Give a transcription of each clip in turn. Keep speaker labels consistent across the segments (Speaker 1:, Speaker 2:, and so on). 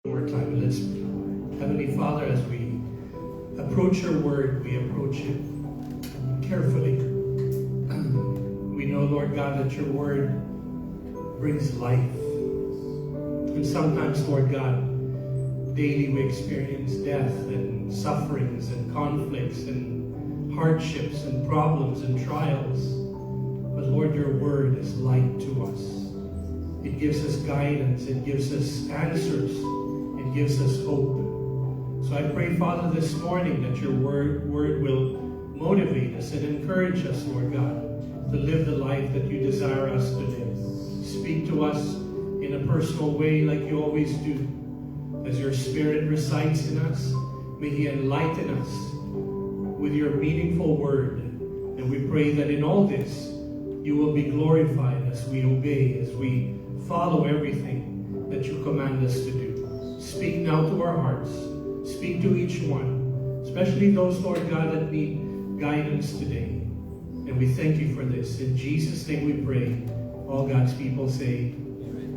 Speaker 1: More time. Let's pray. Heavenly Father, as we approach your word, we approach it carefully. We know, Lord God, that your word brings life. And sometimes, Lord God, daily we experience death and sufferings and conflicts and hardships and problems and trials. But Lord, your word is light to us. It gives us guidance. It gives us answers. It gives us hope. So I pray, Father, this morning that your word will motivate us and encourage us, Lord God, to live the life that you desire us to live. Speak to us in a personal way like you always do. As your Spirit resides in us, may he enlighten us with your meaningful word. And we pray that in all this, you will be glorified as we obey, as we follow everything that you command us to do. Speak now to our hearts. Speak to each one, especially those, Lord God, that need guidance today. And we thank you for this. In Jesus' name we pray. All God's people say,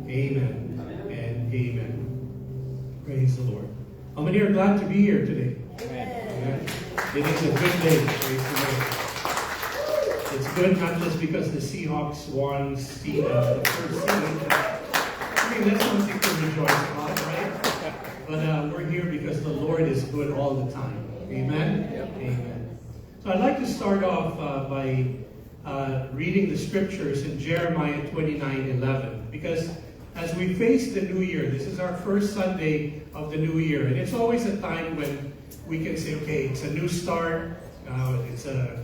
Speaker 1: Amen, and amen. Praise the Lord. How many are glad to be here today? Amen. It is a good day. Praise the Lord. It's good not just because the Seahawks won the first season. I mean, that's something to rejoice about, right? But we're here because the Lord is good all the time. Amen? Yep. Amen. So I'd like to start off by reading the scriptures in Jeremiah 29:11. Because as we face the new year, this is our first Sunday of the new year. And it's always a time when we can say, okay, it's a new start. It's a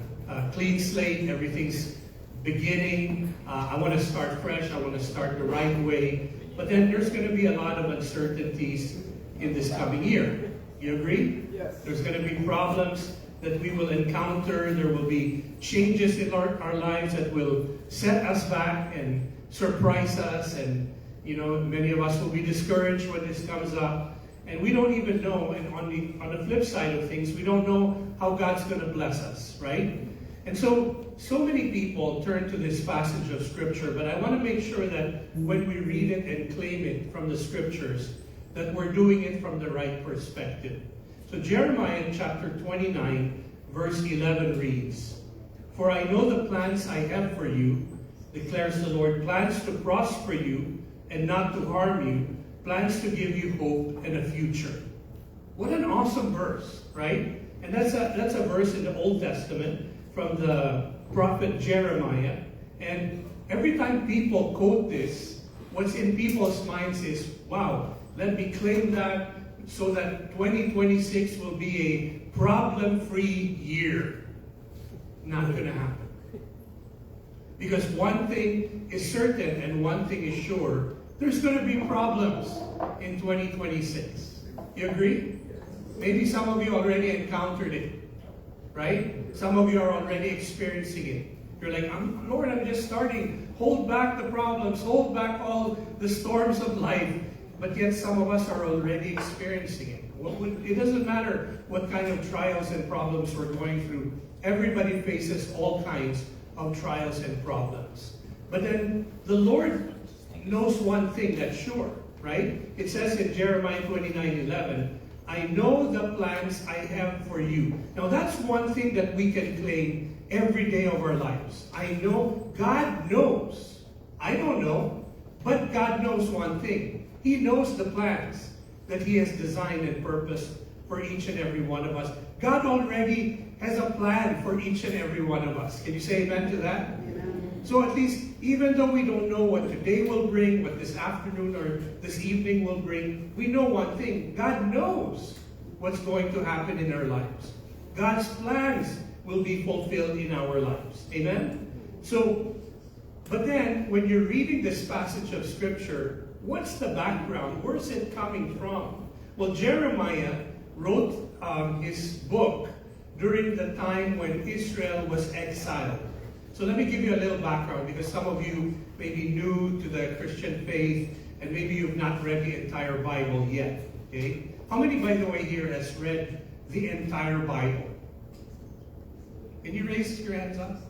Speaker 1: clean slate. Everything's beginning. I want to start fresh. I want to start the right way. But then there's going to be a lot of uncertainties in this coming year. You agree? Yes. There's going to be problems that we will encounter. There will be changes in our lives that will set us back and surprise us. And, you know, many of us will be discouraged when this comes up. And we don't even know, and on the flip side of things, we don't know how God's going to bless us, right? And so many people turn to this passage of Scripture, but I want to make sure that when we read it and claim it from the Scriptures, that we're doing it from the right perspective. So Jeremiah chapter 29, verse 11 reads, "For I know the plans I have for you, declares the Lord, plans to prosper you and not to harm you, plans to give you hope and a future." What an awesome verse, right? And that's a verse in the Old Testament from the prophet Jeremiah. And every time people quote this, what's in people's minds is, wow, let me claim that so that 2026 will be a problem-free year. Not going to happen. Because one thing is certain and one thing is sure. There's going to be problems in 2026. You agree? Maybe some of you already encountered it. Right? Some of you are already experiencing it. You're like, Lord, I'm just starting. Hold back the problems. Hold back all the storms of life. But yet some of us are already experiencing it. It doesn't matter what kind of trials and problems we're going through. Everybody faces all kinds of trials and problems. But then the Lord knows one thing that's sure, right? It says in Jeremiah 29:11, "I know the plans I have for you." Now that's one thing that we can claim every day of our lives. I know, God knows. I don't know, but God knows one thing. He knows the plans that He has designed and purposed for each and every one of us. God already has a plan for each and every one of us. Can you say amen to that? Amen. So at least, even though we don't know what today will bring, what this afternoon or this evening will bring, we know one thing. God knows what's going to happen in our lives. God's plans will be fulfilled in our lives. Amen? So, but then, when you're reading this passage of Scripture, what's the background? Where's it coming from? Well, Jeremiah wrote his book during the time when Israel was exiled. So let me give you a little background, because some of you may be new to the Christian faith, and maybe you've not read the entire Bible yet. Okay? How many, by the way, here has read the entire Bible? Can you raise your hands up?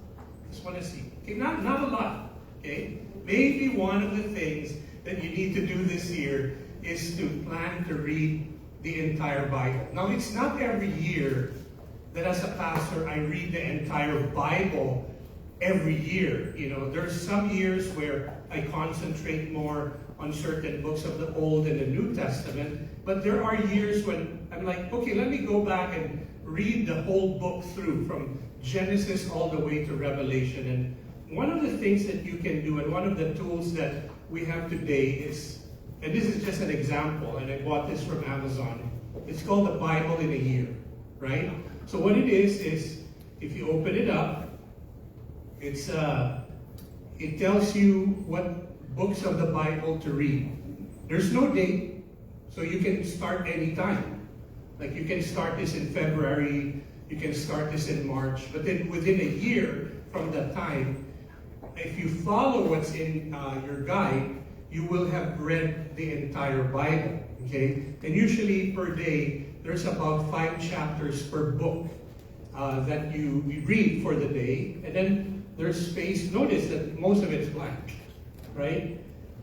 Speaker 1: Just want to see. Okay, not a lot. Okay? Maybe one of the things that you need to do this year is to plan to read the entire Bible. Now, it's not every year that as a pastor I read the entire Bible every year. You know, there's some years where I concentrate more on certain books of the Old and the New Testament, but there are years when I'm like, okay, let me go back and read the whole book through from Genesis all the way to Revelation. And one of the things that you can do, and one of the tools that we have today is, and this is just an example, and I bought this from Amazon. It's called the Bible in a Year, right? So what it is if you open it up, it tells you what books of the Bible to read. There's no date, so you can start anytime. Like you can start this in February, you can start this in March, but then within a year from that time, if you follow what's in your guide, you will have read the entire Bible, okay? And usually per day, there's about 5 chapters per book that you read for the day. And then there's space. Notice that most of it's blank, right?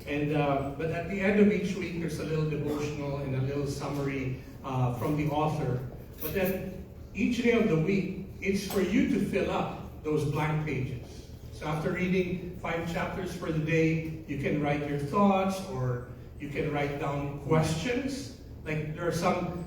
Speaker 1: And but at the end of each week, there's a little devotional and a little summary from the author. But then each day of the week, it's for you to fill up those blank pages. So after reading 5 chapters for the day, you can write your thoughts, or you can write down questions. Like there are some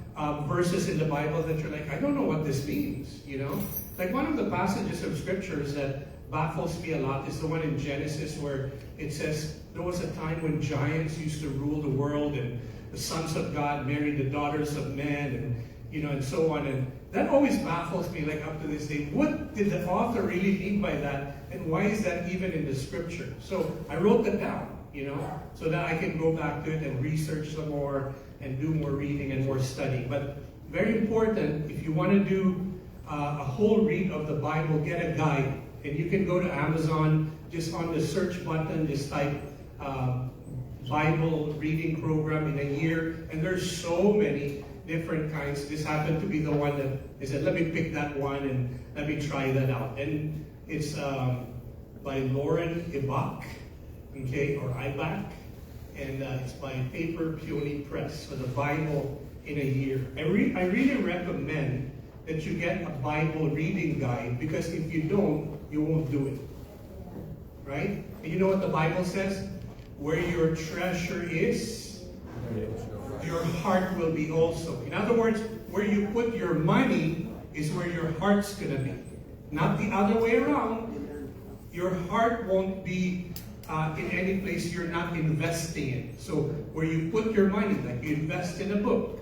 Speaker 1: verses in the Bible that you're like, I don't know what this means, you know? Like one of the passages of scriptures that baffles me a lot is the one in Genesis where it says, there was a time when giants used to rule the world, and the sons of God married the daughters of men, and you know, and so on. And that always baffles me, like up to this day. What did the author really mean by that? And why is that even in the scripture? So I wrote that down, you know, so that I can go back to it and research some more and do more reading and more studying. But very important, if you want to do a whole read of the Bible, get a guide. And you can go to Amazon, just on the search button, just type Bible reading program in a year. And there's so many different kinds. This happened to be the one that I said, let me pick that one and let me try that out. And it's by Lauren Ibach, okay, or Ibach, and it's by Paper Peony Press, so the Bible in a Year. I really recommend that you get a Bible reading guide, because if you don't, you won't do it, right? And you know what the Bible says? Where your treasure is, your heart will be also. In other words, where you put your money is where your heart's going to be. Not the other way around. Your heart won't be in any place you're not investing in. So where you put your money, like you invest in a book,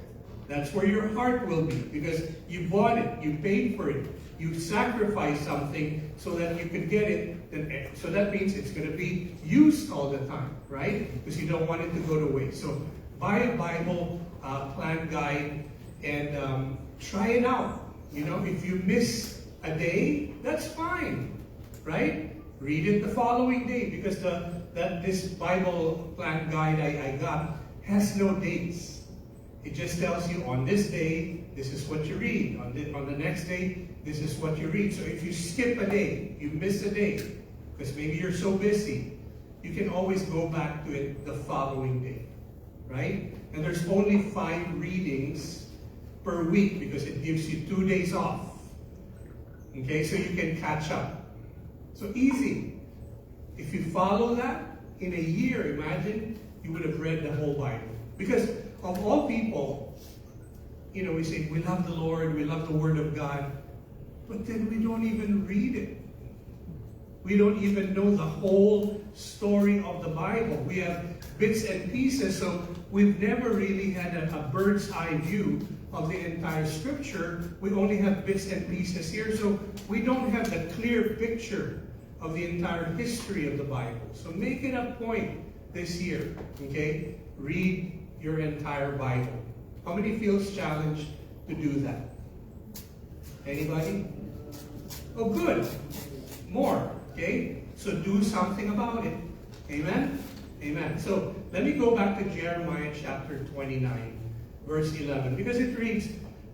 Speaker 1: that's where your heart will be, because you bought it, you paid for it, you sacrificed something so that you could get it. So that means it's going to be used all the time, right? Because you don't want it to go to waste. So buy a Bible plan guide and try it out. You know, if you miss a day, that's fine, right? Read it the following day, because this Bible plan guide I got has no dates. It just tells you on this day, this is what you read. On the next day, this is what you read. So if you skip a day, you miss a day, because maybe you're so busy, you can always go back to it the following day, right? And there's only 5 readings per week, because it gives you 2 days off. Okay, so you can catch up. So easy. If you follow that, in a year, imagine, you would have read the whole Bible. Because of all people, you know, we say, we love the Lord, we love the Word of God, but then we don't even read it. We don't even know the whole story of the Bible. We have bits and pieces, so we've never really had a bird's eye view of the entire Scripture. We only have bits and pieces here, so we don't have the clear picture of the entire history of the Bible. So make it a point this year, okay? Read your entire Bible. How many feels challenged to do that? Anybody? Oh, good. More, okay? So do something about it. Amen? Amen. So let me go back to Jeremiah chapter 29, verse 11, because it reads,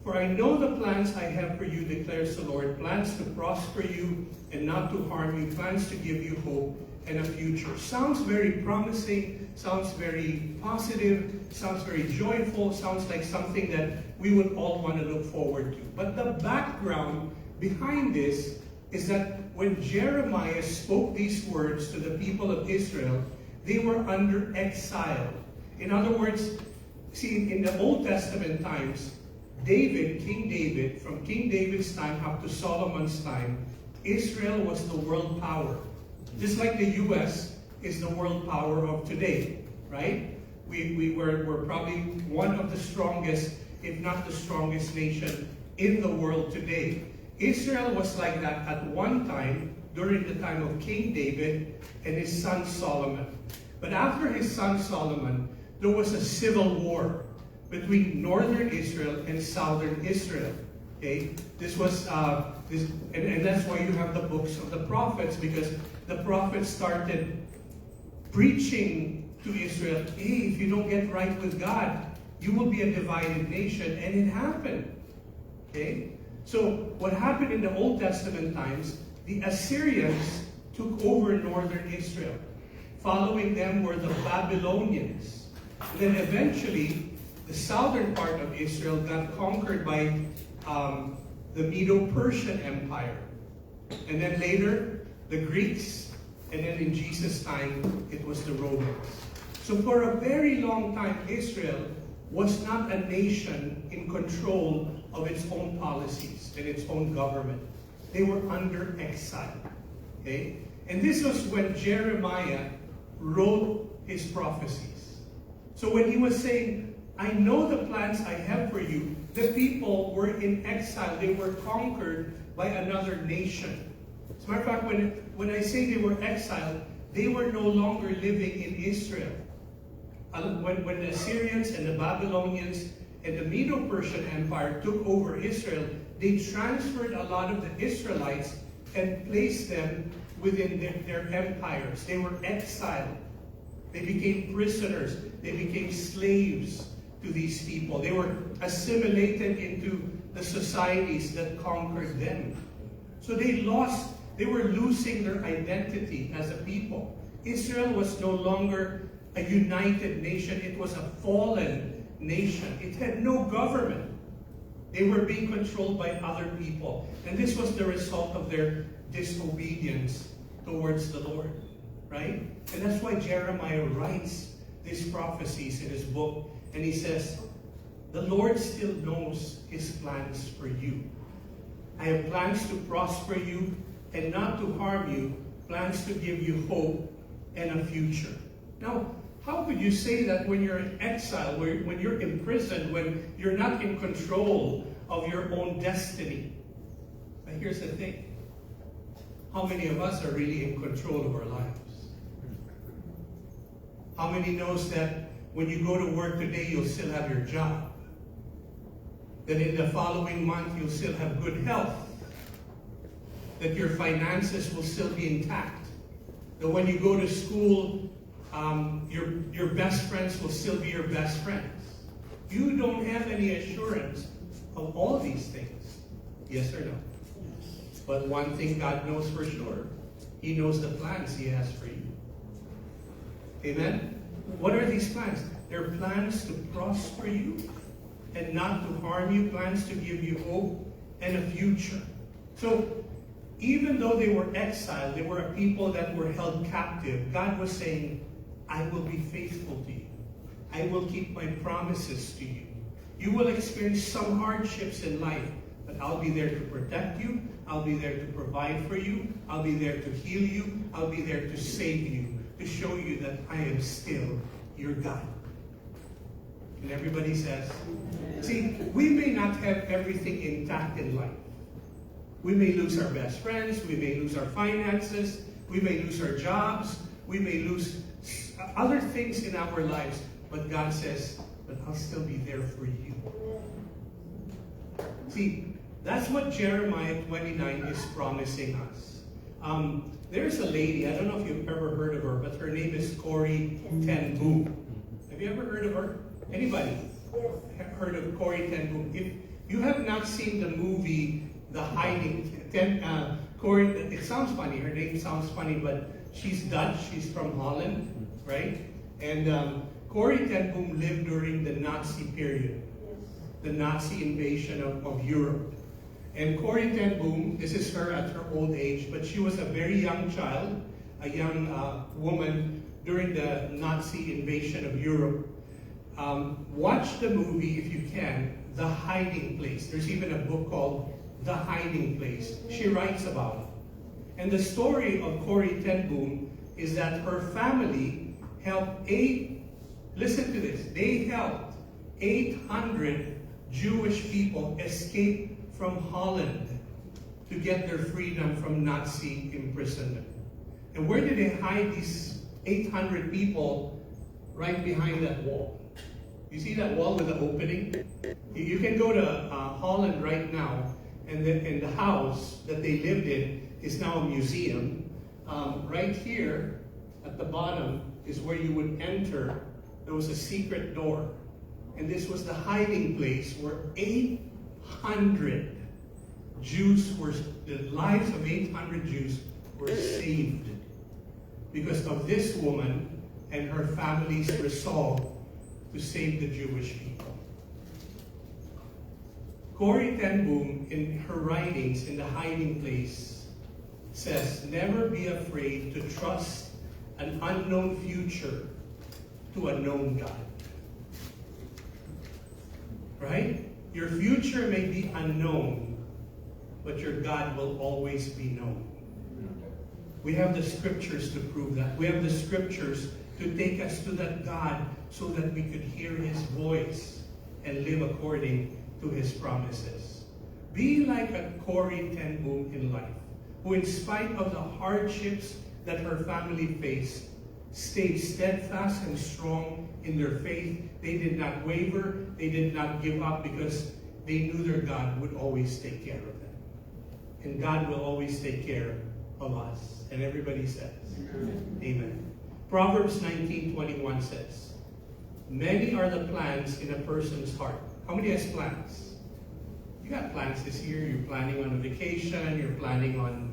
Speaker 1: "For I know the plans I have for you, declares the Lord, plans to prosper you and not to harm you, plans to give you hope and a future. Sounds very promising, sounds very positive, sounds very joyful, sounds like something that we would all want to look forward to. But the background behind this is that when Jeremiah spoke these words to the people of Israel, they were under exile. In other words, see, in the Old Testament times, David, King David, from King David's time up to Solomon's time, Israel was the world power. Just like the U.S. is the world power of today, right? We're probably one of the strongest, if not the strongest nation in the world today. Israel was like that at one time, during the time of King David and his son Solomon. But after his son Solomon, there was a civil war between northern Israel and southern Israel. Okay, this was and that's why you have the books of the prophets, because the prophets started preaching to Israel, hey, if you don't get right with God, you will be a divided nation, and it happened. Okay, so what happened in the Old Testament times, the Assyrians took over northern Israel. Following them were the Babylonians. And then eventually, the southern part of Israel got conquered by the Medo-Persian Empire. And then later, the Greeks. And then in Jesus' time, it was the Romans. So for a very long time, Israel was not a nation in control of its own policies and its own government. They were under exile. Okay? And this was when Jeremiah wrote his prophecies. So when he was saying, I know the plans I have for you, the people were in exile. They were conquered by another nation. As a matter of fact, when I say they were exiled, they were no longer living in Israel. When the Assyrians and the Babylonians and the Medo-Persian Empire took over Israel, they transferred a lot of the Israelites and placed them within their empires. They were exiled. They became prisoners. They became slaves to these people. They were assimilated into the societies that conquered them. So they were losing their identity as a people. Israel was no longer a united nation. It was a fallen nation. It had no government. They were being controlled by other people. And this was the result of their disobedience towards the Lord. Right? And that's why Jeremiah writes these prophecies in his book. And he says, the Lord still knows his plans for you. I have plans to prosper you and not to harm you, plans to give you hope and a future. Now, how could you say that when you're in exile, when you're imprisoned, when you're not in control of your own destiny? But here's the thing. How many of us are really in control of our lives? How many knows that when you go to work today, you'll still have your job? That in the following month, you'll still have good health? That your finances will still be intact? That when you go to school, your best friends will still be your best friends? You don't have any assurance of all these things. Yes or no? But one thing God knows for sure. He knows the plans He has for you. Amen? What are these plans? They're plans to prosper you and not to harm you, plans to give you hope and a future. So, even though they were exiled, they were a people that were held captive, God was saying, I will be faithful to you. I will keep my promises to you. You will experience some hardships in life, but I'll be there to protect you. I'll be there to provide for you. I'll be there to heal you. I'll be there to save you, to show you that I am still your God. And everybody says, see, we may not have everything intact in life. We may lose our best friends. We may lose our finances. We may lose our jobs. We may lose other things in our lives. But God says, but I'll still be there for you. See, that's what Jeremiah 29 is promising us. There's a lady, I don't know if you've ever heard of her, but her name is Corrie ten Boom. Have you ever heard of her? Anybody heard of Corrie ten Boom? If you have not seen the movie The Hiding, Corrie, it sounds funny, her name sounds funny, but She's Dutch. She's from Holland, right? And Corrie ten Boom lived during the Nazi period, the Nazi invasion of Europe. And Corrie ten Boom, this is her at her old age, but she was a very young child, a young woman during the Nazi invasion of Europe. Watch the movie, if you can, The Hiding Place. There's even a book called The Hiding Place. She writes about it. And the story of Corrie ten Boom is that her family helped listen to this, they helped 800 Jewish people escape from Holland to get their freedom from Nazi imprisonment. And where did they hide these 800 people? Right behind that wall. You see that wall with the opening? You can go to Holland right now, and the house that they lived in is now a museum. Right here at the bottom is where you would enter. There was a secret door. And this was the hiding place where 800 Jews the lives of 800 Jews were saved because of this woman and her family's resolve to save the Jewish people. Corrie ten Boom, in her writings in The Hiding Place, says, never be afraid to trust an unknown future to a known God. Right? Your future may be unknown, but your God will always be known. We have the scriptures to prove that. We have the scriptures to take us to that God so that we could hear His voice and live according to His promises. Be like a Corrie ten Boom in life, who in spite of the hardships that her family faced, stayed steadfast and strong in their faith. They did not waver. They did not give up because they knew their God would always take care of them. And God will always take care of us. And everybody says, Amen. Amen. Proverbs 19:21 says, many are the plans in a person's heart. How many has plans? You got plans this year. You're planning on a vacation. You're planning on,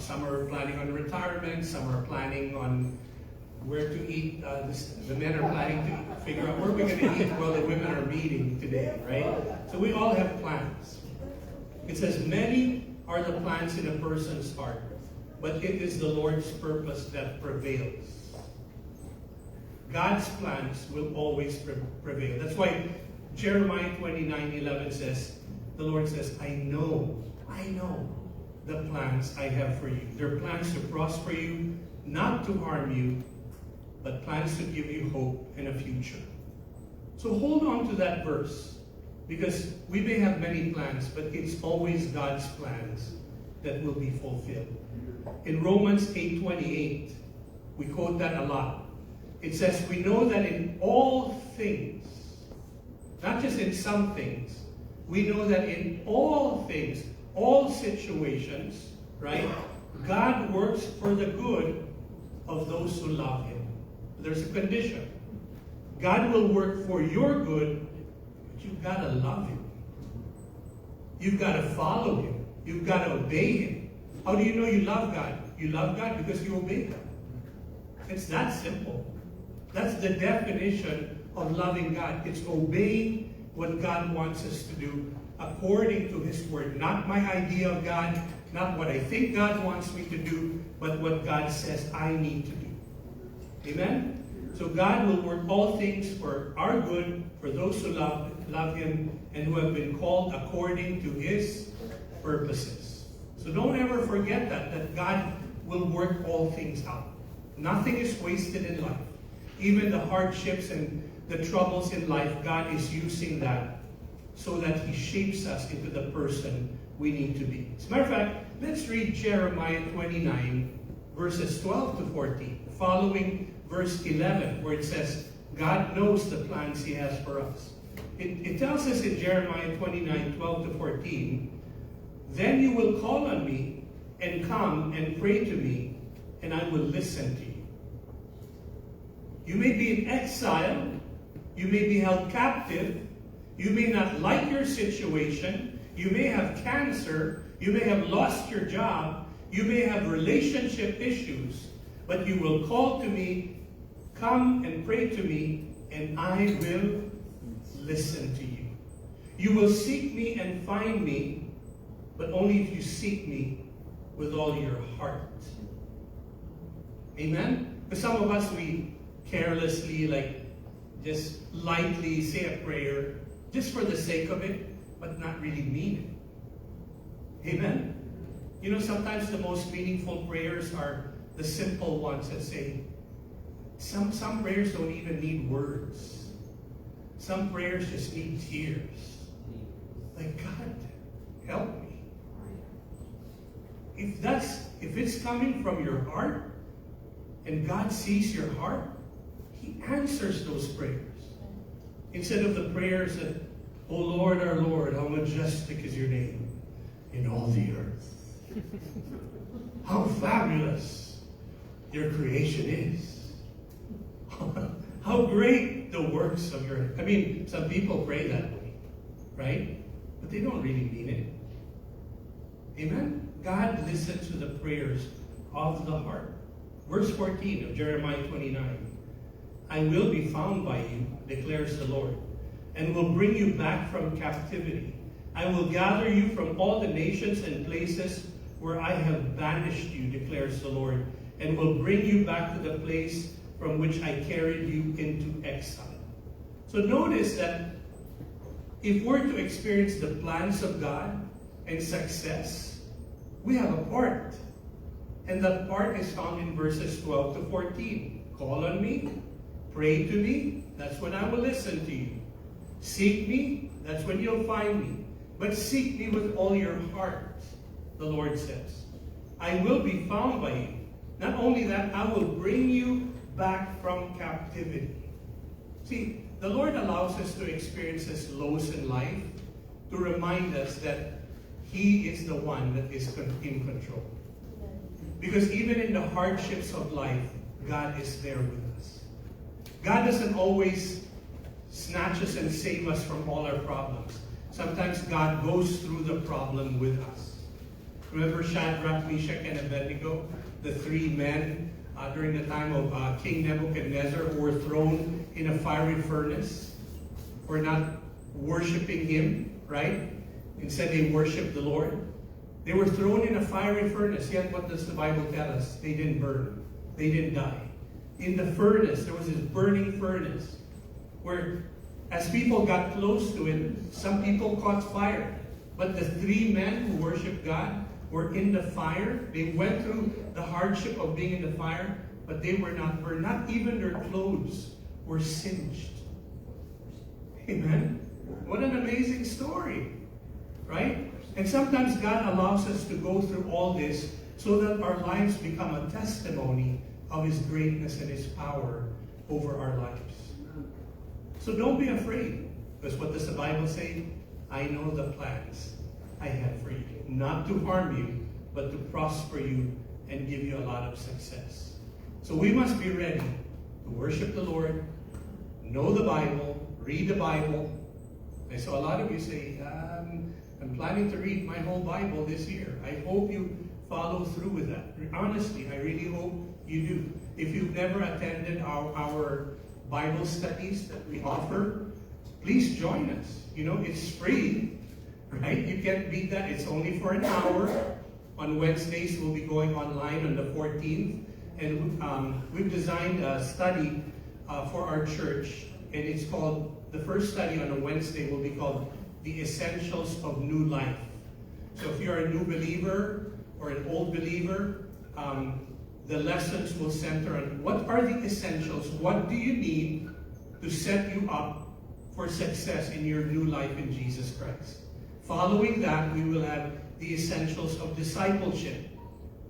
Speaker 1: some are planning on retirement. Some are planning on where to eat. The men are planning to figure out where we're going to eat while the women are meeting today, right? So we all have plans. It says, many are the plans in a person's heart, but it is the Lord's purpose that prevails. God's plans will always prevail. That's why Jeremiah 29:11 says, the Lord says, I know the plans I have for you. They're plans to prosper you, not to harm you, but plans to give you hope and a future. So hold on to that verse, because we may have many plans, but it's always God's plans that will be fulfilled. In Romans 8:28, we quote that a lot. It says, we know that in all things, not just in some things, we know that in all things, all situations, right, God works for the good of those who love Him. There's a condition. God will work for your good, but you've got to love Him. You've got to follow Him. You've got to obey Him. How do you know you love God? You love God because you obey Him. It's that simple. That's the definition of loving God. It's obeying what God wants us to do according to His Word. Not my idea of God, not what I think God wants me to do, but what God says I need to do. Amen? So God will work all things for our good, for those who love Him and who have been called according to His purposes. So don't ever forget that God will work all things out. Nothing is wasted in life. Even the hardships and the troubles in life, God is using that so that He shapes us into the person we need to be. As a matter of fact, let's read Jeremiah 29, verses 12 to 14, following verse 11, where it says, God knows the plans He has for us. It tells us in Jeremiah 29, 12 to 14, then you will call on me and come and pray to me, and I will listen to you. You may be in exile. You may be held captive. You may not like your situation. You may have cancer. You may have lost your job. You may have relationship issues. but you will call to me, come and pray to me, and I will listen to you. You will seek me and find me, but only if you seek me with all your heart. Amen? Because some of us, we carelessly, just lightly say a prayer just for the sake of it, but not really mean it. Amen? You know, sometimes the most meaningful prayers are the simple ones that say, some prayers don't even need words. Some prayers just need tears. Like, God, help me. If it's coming from your heart, and God sees your heart, He answers those prayers. Instead of the prayers that, "O Lord, our Lord, how majestic is your name in all the earth. How fabulous your creation is. How great the works of your..." I mean, some people pray that way, right? But they don't really mean it. Amen? God listens to the prayers of the heart. Verse 14 of Jeremiah 29. "I will be found by you, declares the Lord, and will bring you back from captivity. I will gather you from all the nations and places where I have banished you, declares the Lord, and will bring you back to the place from which I carried you into exile." So notice that if we're to experience the plans of God and success, we have a part. And that part is found in verses 12 to 14. Call on me, pray to me, that's when I will listen to you. Seek me, that's when you'll find me. But seek me with all your heart, the Lord says. I will be found by you. Not only that, I will bring you back from captivity. See, the Lord allows us to experience His lows in life to remind us that He is the one that is in control. Because even in the hardships of life, God is there with us. God doesn't always snatch us and save us from all our problems. Sometimes God goes through the problem with us. Remember Shadrach, Meshach, and Abednego, the three men during the time of King Nebuchadnezzar who were thrown in a fiery furnace for not worshiping him, right? Instead they worshiped the Lord. They were thrown in a fiery furnace, yet what does the Bible tell us? They didn't burn. They didn't die. In the furnace, there was this burning furnace where as people got close to it, some people caught fire. But the three men who worshiped God were in the fire. They went through the hardship of being in the fire, but they were not burned. Not even their clothes were singed. Amen? What an amazing story, right? And sometimes God allows us to go through all this so that our lives become a testimony of His greatness and His power over our lives. So don't be afraid, because what does the Bible say? I know the plans I have for you, not to harm you, but to prosper you and give you a lot of success. So we must be ready to worship the Lord, know the Bible, read the Bible. And so a lot of you say, I'm planning to read my whole Bible this year. I hope you follow through with that. Honestly, I really hope you do. If you've never attended our Bible studies that we offer, please join us. You know, it's free, right? You can't beat that. It's only for an hour. On Wednesdays, we'll be going online on the 14th. And we've designed a study for our church. And it's called, the first study on a Wednesday will be called The Essentials of New Life. So if you're a new believer or an old believer, the lessons will center on what are the essentials? What do you need to set you up for success in your new life in Jesus Christ? Following that, we will have the essentials of discipleship,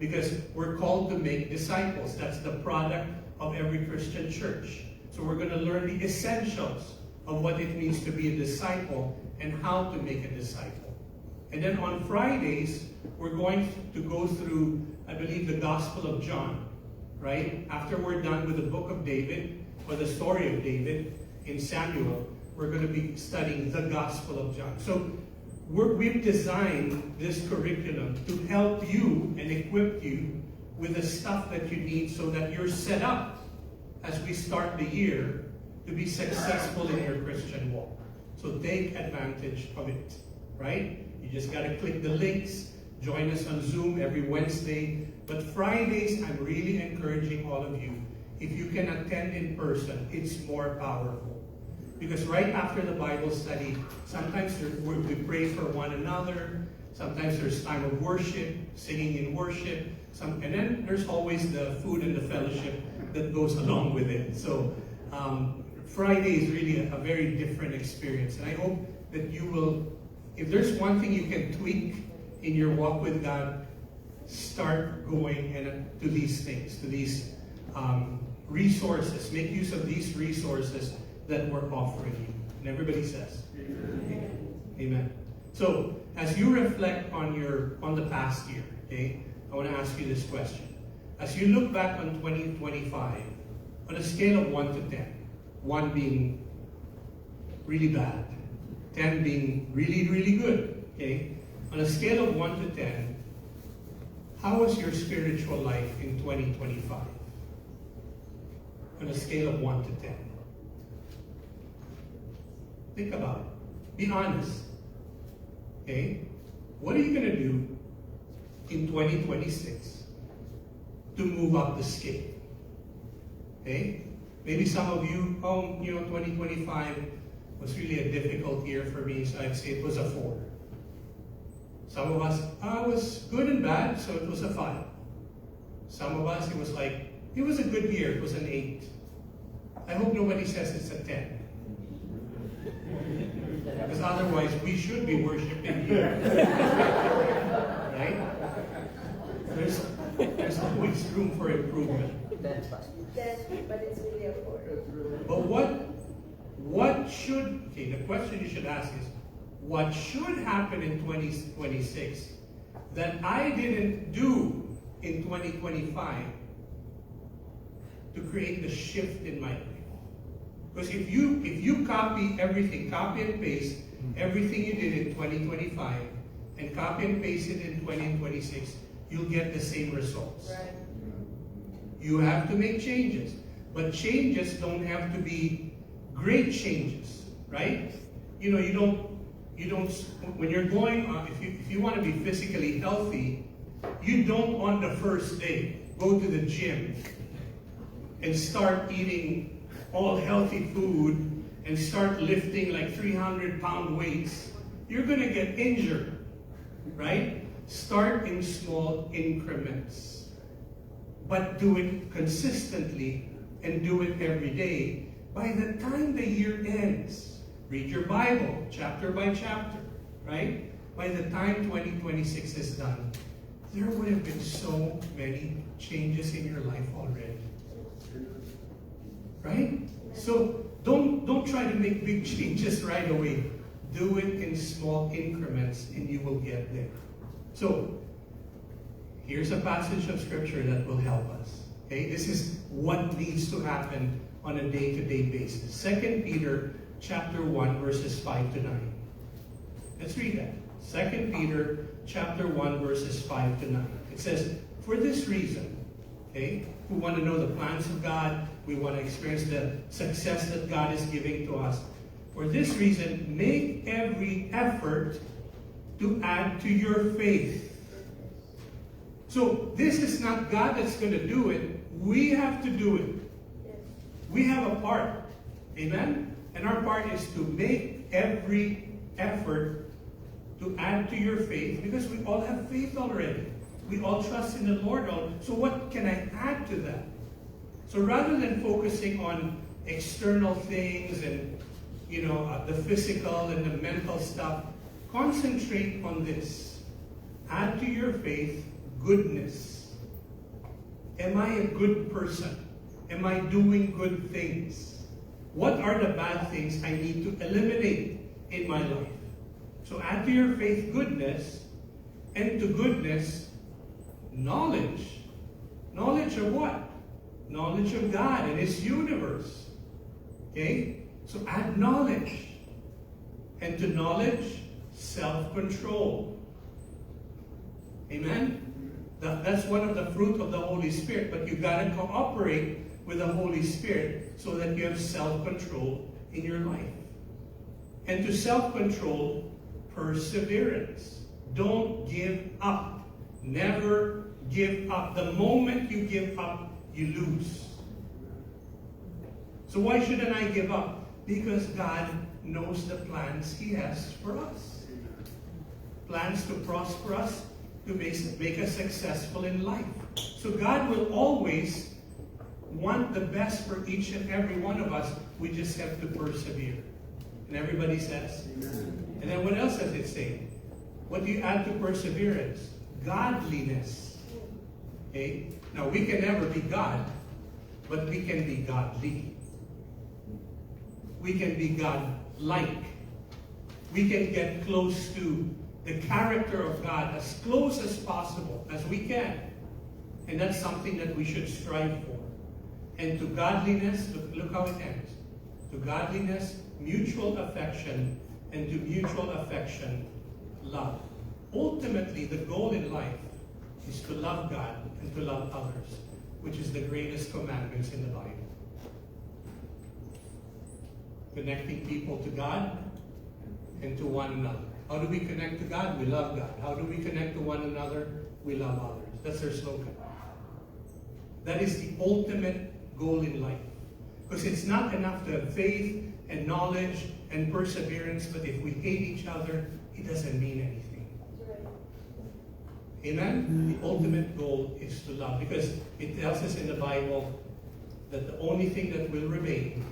Speaker 1: because we're called to make disciples. That's the product of every Christian church. So we're going to learn the essentials of what it means to be a disciple and how to make a disciple. And then on Fridays, we're going to go through, I believe, the Gospel of John, right? After we're done with the book of David, or the story of David in Samuel, we're going to be studying the Gospel of John. So we've designed this curriculum to help you and equip you with the stuff that you need so that you're set up as we start the year to be successful in your Christian walk. So take advantage of it, right? You just got to click the links, join us on Zoom every Wednesday. But Fridays, I'm really encouraging all of you, if you can attend in person, it's more powerful. Because right after the Bible study, sometimes we pray for one another, sometimes there's time of worship, singing in worship, and then there's always the food and the fellowship that goes along with it. So Friday is really a very different experience. And I hope that you will, if there's one thing you can tweak in your walk with God, start going to these things, to these resources. Make use of these resources that we're offering you. And everybody says, Amen. Amen. So, as you reflect on the past year, okay, I want to ask you this question. As you look back on 2025, on a scale of 1 to 10, 1 being really bad, 10 being really, really good, okay? On a scale of 1 to 10, how was your spiritual life in 2025? On a scale of 1 to 10. Think about it. Be honest. Okay? What are you going to do in 2026 to move up the scale? Okay? Maybe some of you, 2025 was really a difficult year for me, so I'd say it was a 4. Some of us, it was good and bad, so it was a 5. Some of us, it was a good year, it was an 8. I hope nobody says it's a 10. Because otherwise, we should be worshiping here. Right? There's always room for improvement.
Speaker 2: But it's really a 4.
Speaker 1: But what should, the question you should ask is, what should happen in 2026 that I didn't do in 2025 to create the shift in my life? Because if you copy everything, copy and paste everything you did in 2025 and copy and paste it in 2026, you'll get the same results.
Speaker 2: Right.
Speaker 1: You have to make changes, but changes don't have to be great changes, right? You don't when you're going if you want to be physically healthy, you don't on the first day go to the gym and start eating all healthy food and start lifting like 300-pound weights. You're going to get injured, right? Start in small increments, but do it consistently and do it every day. By the time the year ends, read your Bible chapter by chapter, right? By the time 2026 is done, there would have been so many changes in your life already. Right? So don't try to make big changes right away. Do it in small increments and you will get there. So here's a passage of scripture that will help us. Okay? This is what needs to happen on a day-to-day basis. 2 Peter chapter 1 verses 5 to 9. Let's read that. 2 Peter chapter 1 verses 5 to 9. It says, for this reason, okay, we want to know the plans of God. We want to experience the success that God is giving to us. For this reason, make every effort to add to your faith. So this is not God that's going to do it. We have to do it. We have a part. Amen? And our part is to make every effort to add to your faith, because we all have faith already. We all trust in the Lord. So what can I add to that? So rather than focusing on external things and the physical and the mental stuff, concentrate on this. Add to your faith goodness. Am I a good person? Am I doing good things? What are the bad things I need to eliminate in my life? So add to your faith goodness, and to goodness, knowledge. Knowledge of what? Knowledge of God and His universe. Okay? So add knowledge. And to knowledge, self-control. Amen? That's one of the fruit of the Holy Spirit, but you got to cooperate with the Holy Spirit so that you have self-control in your life. And to self-control, perseverance. Don't give up. Never give up. The moment you give up, you lose. So why shouldn't I give up? Because God knows the plans He has for us. Plans to prosper us, to make us successful in life. So God will always want the best for each and every one of us. We just have to persevere. And everybody says? Amen. And then what else does it say? What do you add to perseverance? Godliness. Okay? Now we can never be God, but we can be godly. We can be God-like. We can get close to the character of God as close as possible, as we can. And that's something that we should strive for. And to godliness, look how it ends. To godliness, mutual affection, and to mutual affection, love. Ultimately, the goal in life is to love God and to love others, which is the greatest commandments in the Bible. Connecting people to God and to one another. How do we connect to God? We love God. How do we connect to one another? We love others. That's their slogan. That is the ultimate goal in life. Because it's not enough to have faith and knowledge and perseverance, but if we hate each other, it doesn't mean anything. Amen? The ultimate goal is to love. Because it tells us in the Bible that the only thing that will remain,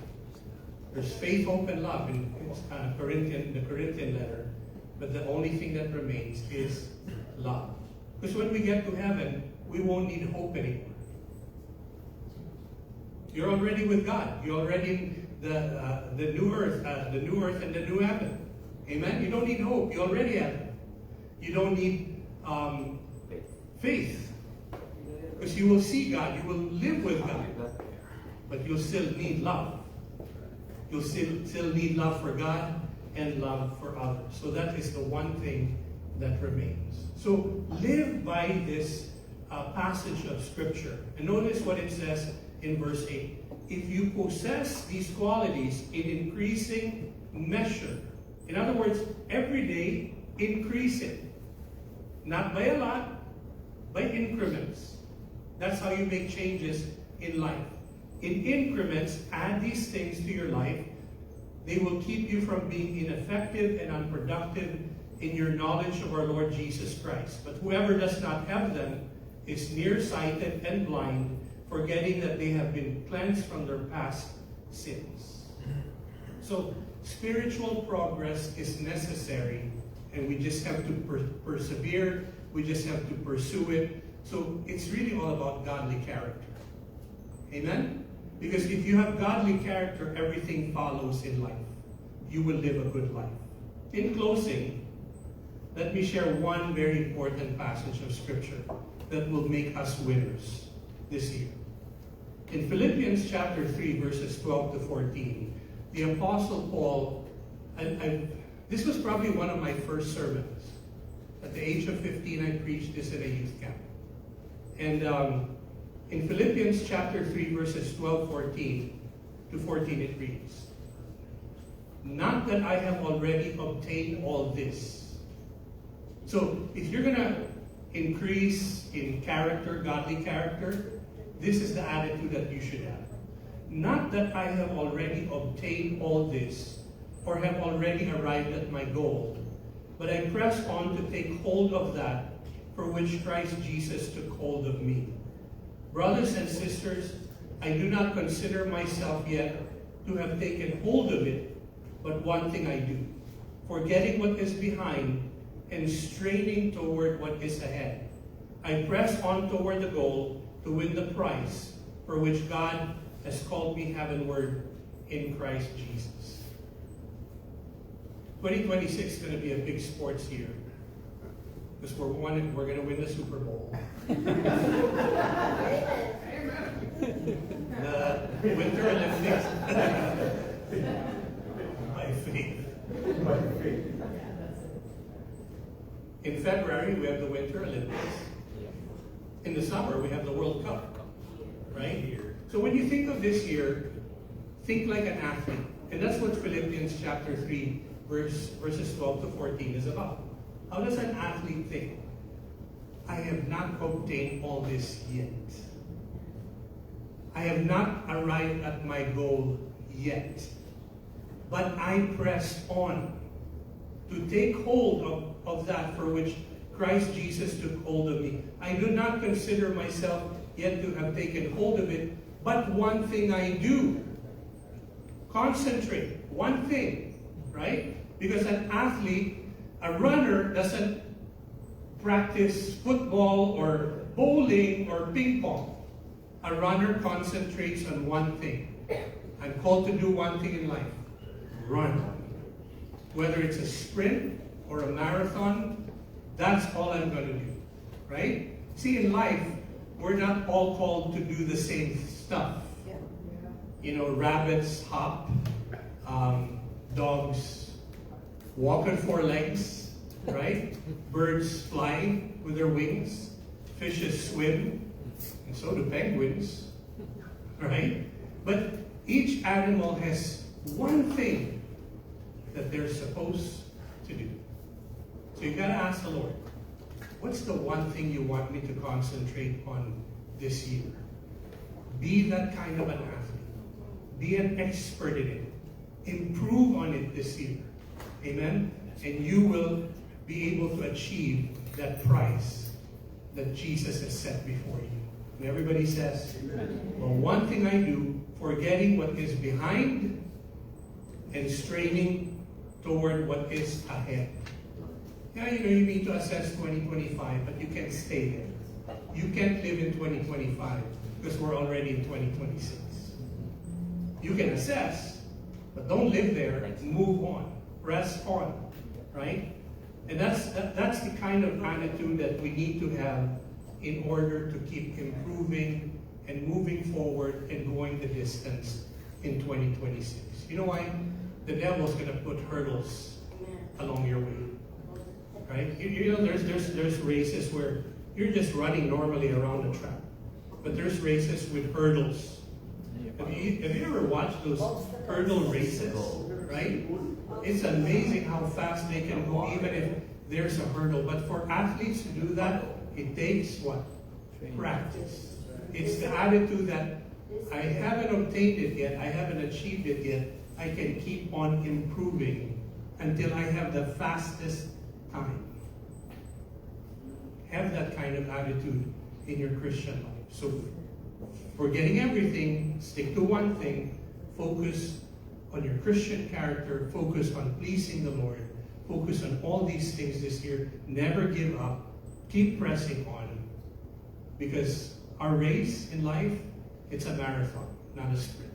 Speaker 1: there's faith, hope, and love in the Corinthian letter, but the only thing that remains is love. Because when we get to heaven, we won't need hope anymore. You're already with God. You're already in the new earth and the new heaven. Amen? You don't need hope. You already have it. You don't need faith. Because you will see God. You will live with God. But you'll still need love. You'll still need love for God and love for others. So that is the one thing that remains. So live by this passage of Scripture. And notice what it says in verse 8. If you possess these qualities in increasing measure, in other words, every day increase it. Not by a lot, by increments. That's how you make changes in life. In increments, add these things to your life. They will keep you from being ineffective and unproductive in your knowledge of our Lord Jesus Christ. But whoever does not have them is nearsighted and blind, forgetting that they have been cleansed from their past sins. So, spiritual progress is necessary, and we just have to persevere. We just have to pursue it. So, it's really all about godly character. Amen? Because if you have godly character, everything follows in life. You will live a good life. In closing, let me share one very important passage of Scripture that will make us winners this year. In Philippians chapter 3, verses 12 to 14, the Apostle Paul, this was probably one of my first sermons. At the age of 15, I preached this in a youth camp. And in Philippians chapter 3, verses 12 to 14, it reads, "Not that I have already obtained all this." So, if you're going to increase in character, godly character, this is the attitude that you should have. Not that I have already obtained all this, or have already arrived at my goal, but I press on to take hold of that for which Christ Jesus took hold of me. Brothers and sisters, I do not consider myself yet to have taken hold of it, but one thing I do, forgetting what is behind and straining toward what is ahead. I press on toward the goal to win the prize for which God has called me heavenward in Christ Jesus. 2026 is going to be a big sports year. Because we're going to win the Super Bowl. The Winter Olympics. By faith. In February, we have the Winter Olympics. In the summer, we have the World Cup, right? So when you think of this year, think like an athlete. And that's what Philippians chapter 3, verses 12 to 14 is about. How does an athlete think? I have not obtained all this yet. I have not arrived at my goal yet. But I press on to take hold of that for which Christ Jesus took hold of me. I do not consider myself yet to have taken hold of it, but one thing I do. Concentrate. One thing, right? Because an athlete, a runner, doesn't practice football or bowling or ping pong. A runner concentrates on one thing. I'm called to do one thing in life. Run. Whether it's a sprint or a marathon, that's all I'm going to do. Right? See, in life, we're not all called to do the same stuff. You know, rabbits hop, dogs walk on four legs, right? Birds fly with their wings, fishes swim, and so do penguins, right? But each animal has one thing that they're supposed to do. So you gotta ask the Lord, what's the one thing you want me to concentrate on this year? Be that kind of an athlete. Be an expert in it. Improve on it this year. Amen? And you will be able to achieve that prize that Jesus has set before you. And everybody says, amen. Well, one thing I do, forgetting what is behind and straining toward what is ahead. Yeah, you need to assess 2025, but you can't stay there. You can't live in 2025 because we're already in 2026. You can assess, but don't live there. Move on. Press on. Right? And that's the kind of attitude that we need to have in order to keep improving and moving forward and going the distance in 2026. You know why? The devil's going to put hurdles along your way. Right? You know, there's races where you're just running normally around the track. But there's races with hurdles. Have you ever watched those hurdle races? Right? It's amazing how fast they can go even if there's a hurdle. But for athletes to do that, it takes what? Practice. It's the attitude that I haven't obtained it yet, I haven't achieved it yet. I can keep on improving until I have the fastest time. Have that kind of attitude in your Christian life. So, forgetting everything, stick to one thing, focus on your Christian character, focus on pleasing the Lord, focus on all these things this year. Never give up. Keep pressing on. Because our race in life, it's a marathon, not a sprint.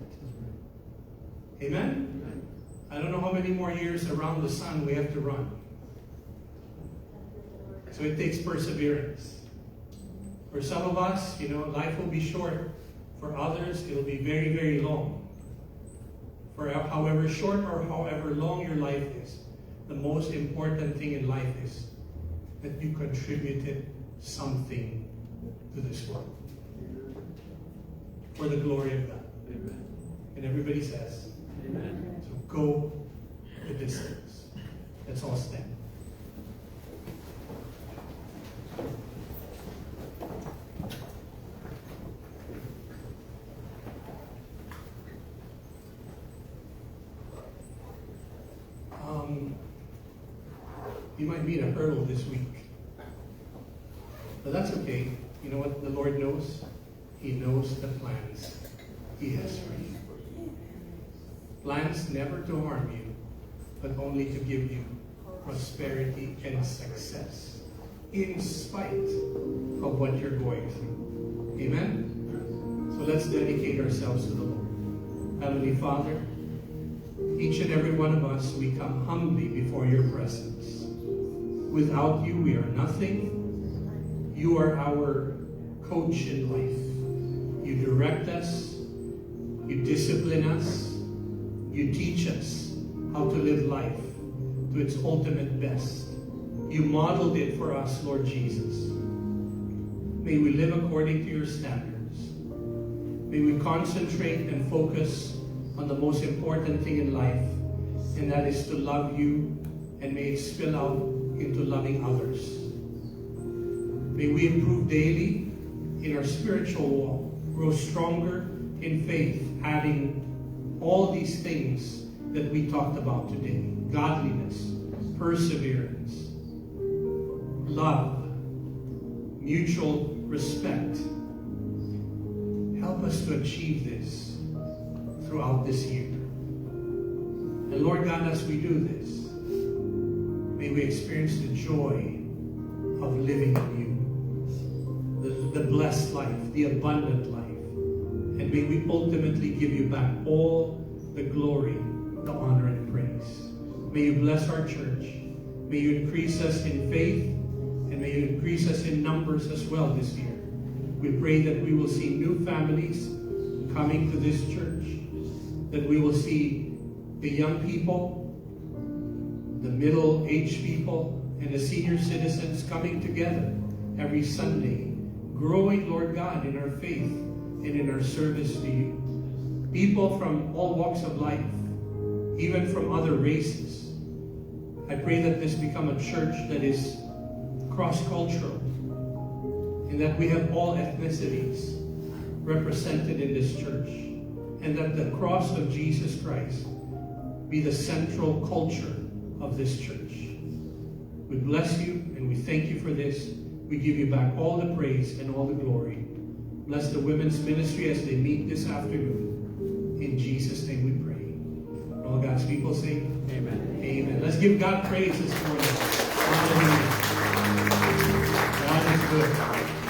Speaker 1: Amen? I don't know how many more years around the sun we have to run. So it takes perseverance. For some of us, life will be short. For others, it'll be very, very long. For however short or however long your life is, the most important thing in life is that you contributed something to this world. For the glory of God. Amen. And everybody says, amen. So go the distance. Let's all stand. You might meet a hurdle this week. But that's okay. You know what the Lord knows? He knows the plans He has for you. Plans never to harm you, but only to give you prosperity and success in spite of what you're going through. Amen? So let's dedicate ourselves to the Lord. Heavenly Father, each and every one of us, we come humbly before your presence. Without you, we are nothing. You are our coach in life. You direct us. You discipline us. You teach us how to live life to its ultimate best. You modeled it for us, Lord Jesus. May we live according to your standards. May we concentrate and focus on the most important thing in life, and that is to love you, and may it spill out into loving others. May we improve daily in our spiritual walk, grow stronger in faith, adding all these things that we talked about today: godliness, perseverance, love, mutual respect. Help us to achieve this throughout this year. And Lord God, as we do this, may we experience the joy of living in you, the blessed life, the abundant life. And may we ultimately give you back all the glory, the honor, and praise. May you bless our church. May you increase us in faith, and may you increase us in numbers as well this year. We pray that we will see new families coming to this church, that we will see the young people, the middle-aged people, and the senior citizens coming together every Sunday, growing, Lord God, in our faith and in our service to you. People from all walks of life, even from other races. I pray that this become a church that is cross-cultural, and that we have all ethnicities represented in this church, and that the cross of Jesus Christ be the central culture of this church. We bless you and we thank you for this. We give you back all the praise and all the glory. Bless the women's ministry as they meet this afternoon. In Jesus' name we pray. All God's people say, amen. Amen. Let's give God praise this morning. Hallelujah. God is good.